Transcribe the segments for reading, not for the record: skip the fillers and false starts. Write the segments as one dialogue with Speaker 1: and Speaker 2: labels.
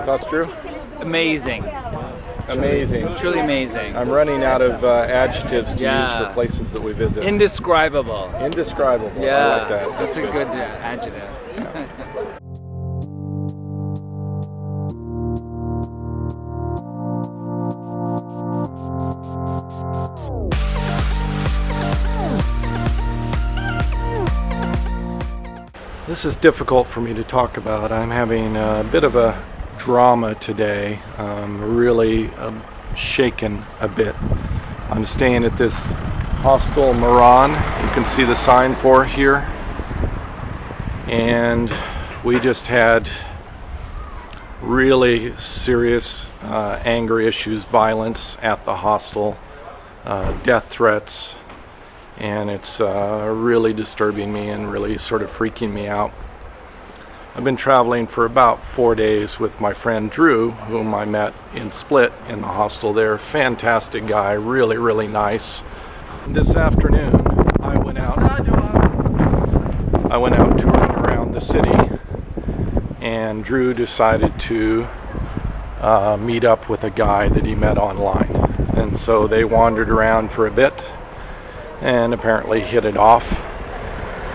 Speaker 1: thoughts, Drew?
Speaker 2: Amazing.
Speaker 1: Amazing.
Speaker 2: Truly amazing.
Speaker 1: I'm running out of adjectives to use for places that we visit.
Speaker 2: Indescribable.
Speaker 1: Indescribable.
Speaker 2: Yeah,
Speaker 1: I like that.
Speaker 2: That's a good adjective.
Speaker 1: Yeah. This is difficult for me to talk about. I'm having a bit of a drama today. Really shaken a bit. I'm staying at this Hostel Miran. You can see the sign for it here. And we just had really serious anger issues, violence at the hostel, death threats. And it's really disturbing me and really sort of freaking me out. I've been traveling for about 4 days with my friend Drew, whom I met in Split in the hostel there. Fantastic guy, really, really nice. This afternoon, I went out touring around the city, and Drew decided to meet up with a guy that he met online. And so they wandered around for a bit and apparently hit it off,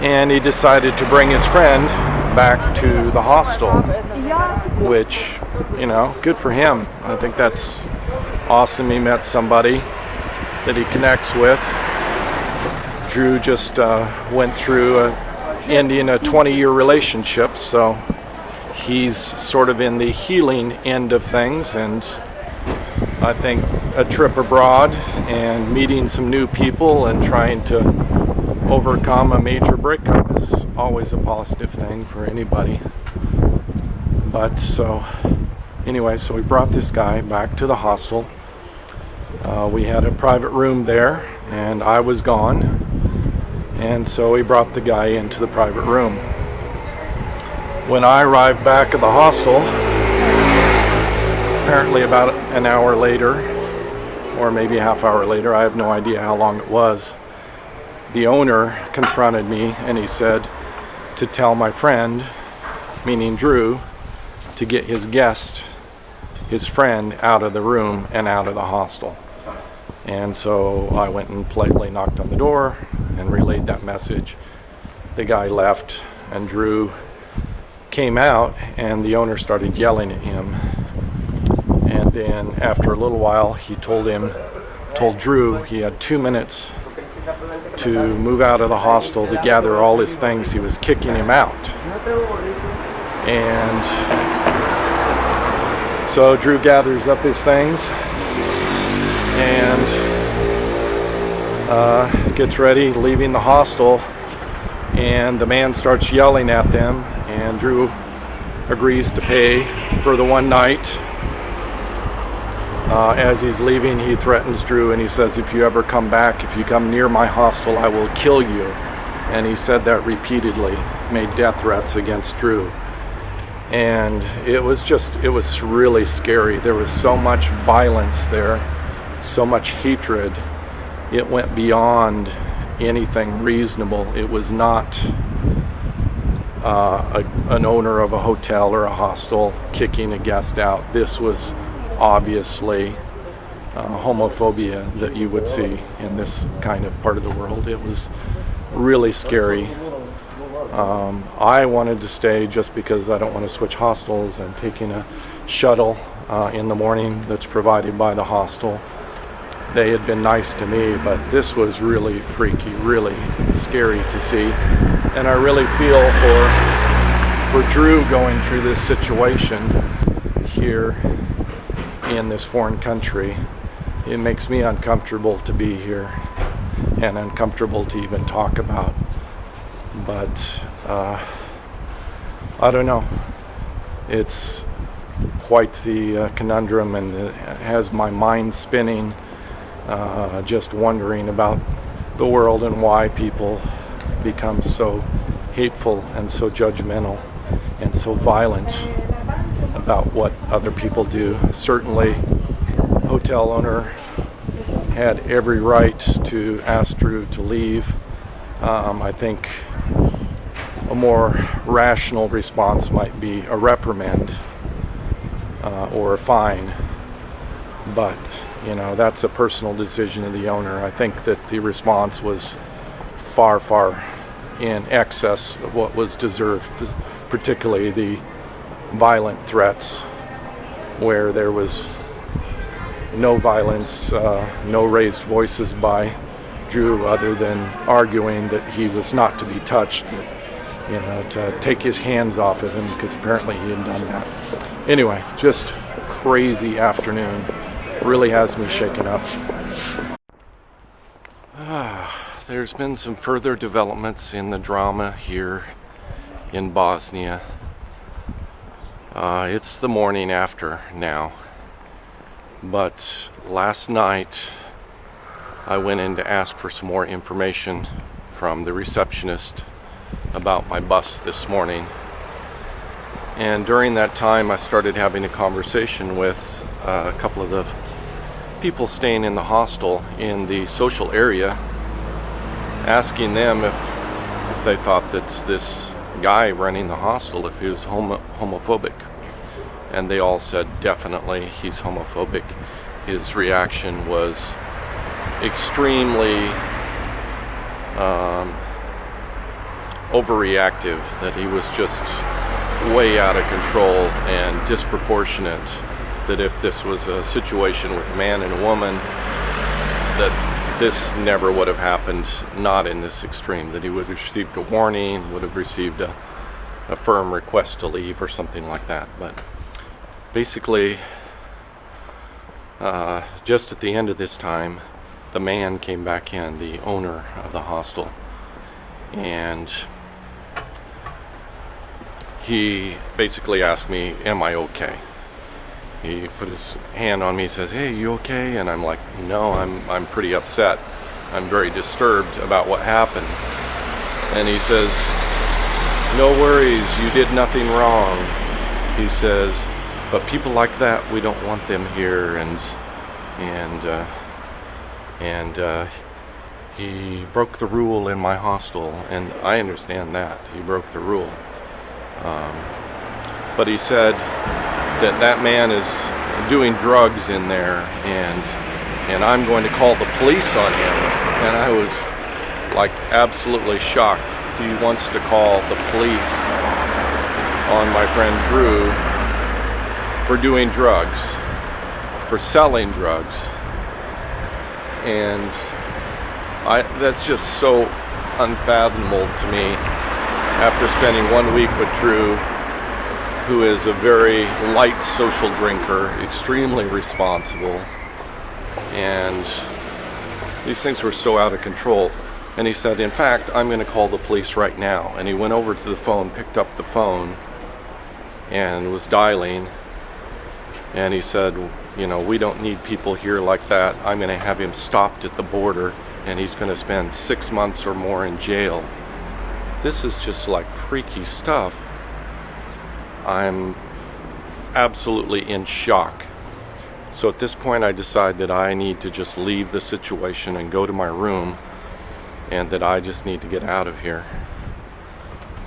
Speaker 1: and he decided to bring his friend back to the hostel, which, you know, good for him. I think that's awesome. He met somebody that he connects with. Drew just went through ending a 20-year relationship, so he's sort of in the healing end of things, and I think a trip abroad and meeting some new people and trying to overcome a major breakup is always a positive thing for anybody. But so anyway, so we brought this guy back to the hostel. We had a private room there, and I was gone, and so we brought the guy into the private room. When I arrived back at the hostel, apparently about an hour later, or maybe a half hour later, I have no idea how long it was, the owner confronted me and he said to tell my friend, meaning Drew, to get his guest, his friend, out of the room and out of the hostel. And so I went and politely knocked on the door and relayed that message. The guy left, and Drew came out, and the owner started yelling at him. And then after a little while, he told Drew he had 2 minutes to move out of the hostel to gather all his things. He was kicking him out. And so Drew gathers up his things and gets ready, leaving the hostel, and the man starts yelling at them, and Drew agrees to pay for the one night. As he's leaving, he threatens Drew, and he says, if you ever come back, if you come near my hostel, I will kill you. And he said that repeatedly, made death threats against Drew. And it was really scary. There was so much violence there, so much hatred. It went beyond anything reasonable. It was not an owner of a hotel or a hostel kicking a guest out. This was obviously homophobia that you would see in this kind of part of the world. It was really scary. I wanted to stay just because I don't want to switch hostels. I'm taking a shuttle in the morning that's provided by the hostel. They had been nice to me, but this was really freaky, really scary to see. And I really feel for Drew going through this situation here in this foreign country. It makes me uncomfortable to be here and uncomfortable to even talk about. But I don't know. It's quite the conundrum, and it has my mind spinning, just wondering about the world and why people become so hateful and so judgmental and so violent about what other people do. Certainly, hotel owner had every right to ask Drew to leave. I think a more rational response might be a reprimand. or a fine. But, you know, that's a personal decision of the owner. I think that the response was far, far in excess of what was deserved, particularly the violent threats, where there was no violence, no raised voices by Drew other than arguing that he was not to be touched, you know, to take his hands off of him, because apparently he had done that. Anyway, just a crazy afternoon. Really has me shaken up. There's been some further developments in the drama here in Bosnia. It's the morning after now, but last night I went in to ask for some more information from the receptionist about my bus this morning, and during that time I started having a conversation with a couple of the people staying in the hostel in the social area, asking them if they thought that this guy running the hostel, if he was homophobic. And they all said definitely he's homophobic. His reaction was extremely overreactive, that he was just way out of control and disproportionate, that if this was a situation with a man and a woman, that this never would have happened, not in this extreme, that he would have received a warning, would have received a firm request to leave or something like that. But basically, just at the end of this time, the man came back in, the owner of the hostel, and he basically asked me, am I okay? He put his hand on me, says, hey, you okay? And I'm like, no, I'm pretty upset. I'm very disturbed about what happened. And he says, no worries, you did nothing wrong. He says, but people like that, we don't want them here. And he broke the rule in my hostel, and I understand that. He broke the rule. But he said that man is doing drugs in there, and I'm going to call the police on him. And I was like absolutely shocked. He wants to call the police on my friend Drew for doing drugs, for selling drugs. And that's just so unfathomable to me after spending 1 week with Drew, who is a very light social drinker, extremely responsible, and these things were so out of control. And he said, in fact, I'm going to call the police right now. And he went over to the phone, picked up the phone, and was dialing, and he said, you know, we don't need people here like that. I'm going to have him stopped at the border, and he's going to spend 6 months or more in jail. This is just like freaky stuff. I'm absolutely in shock. So at this point I decide that I need to just leave the situation and go to my room, and that I just need to get out of here.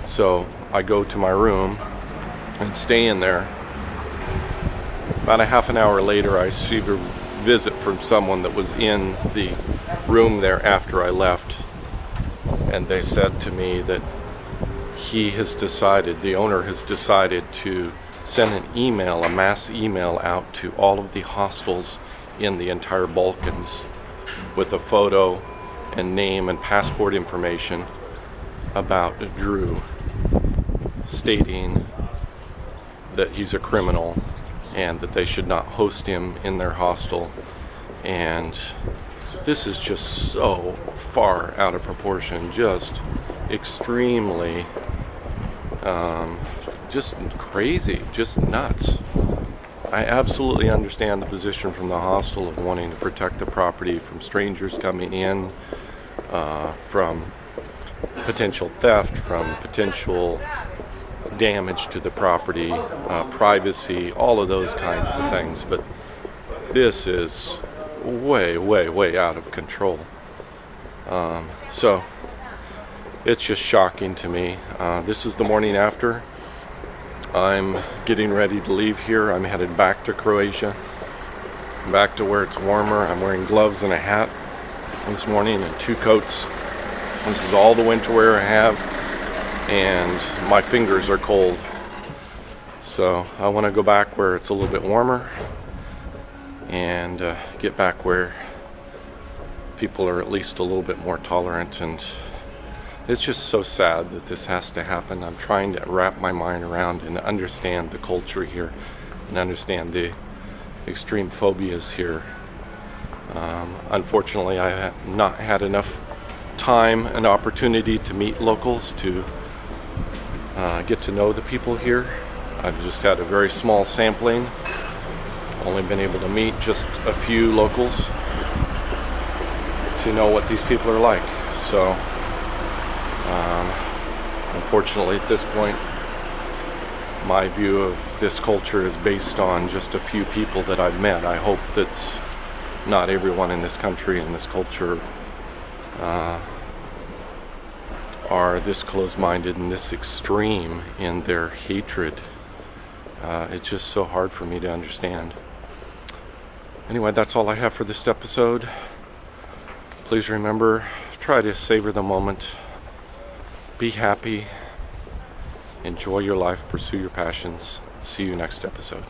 Speaker 1: So I go to my room and stay in there. About a half an hour later I received a visit from someone that was in the room there after I left, and they said to me that the owner has decided to send an email, a mass email out to all of the hostels in the entire Balkans with a photo and name and passport information about Drew, stating that he's a criminal and that they should not host him in their hostel. And this is just so far out of proportion, just extremely just crazy, just nuts. I absolutely understand the position from the hostel of wanting to protect the property from strangers coming in, from potential theft, from potential damage to the property, privacy, all of those kinds of things. But this is way, way, way out of control. So it's just shocking to me. This is the morning after, I'm getting ready to leave here. I'm headed back to Croatia, back to where it's warmer. I'm wearing gloves and a hat this morning and 2 coats. This is all the winter wear I have, and my fingers are cold. So I want to go back where it's a little bit warmer and get back where people are at least a little bit more tolerant. And it's just so sad that this has to happen. I'm trying to wrap my mind around and understand the culture here and understand the extreme phobias here. Unfortunately, I have not had enough time and opportunity to meet locals, to get to know the people here. I've just had a very small sampling, only been able to meet just a few locals to know what these people are like. So unfortunately at this point, my view of this culture is based on just a few people that I've met. I hope that not everyone in this country and this culture are this close-minded and this extreme in their hatred. It's just so hard for me to understand. Anyway, that's all I have for this episode. Please remember, try to savor the moment. Be happy. Enjoy your life. Pursue your passions. See you next episode.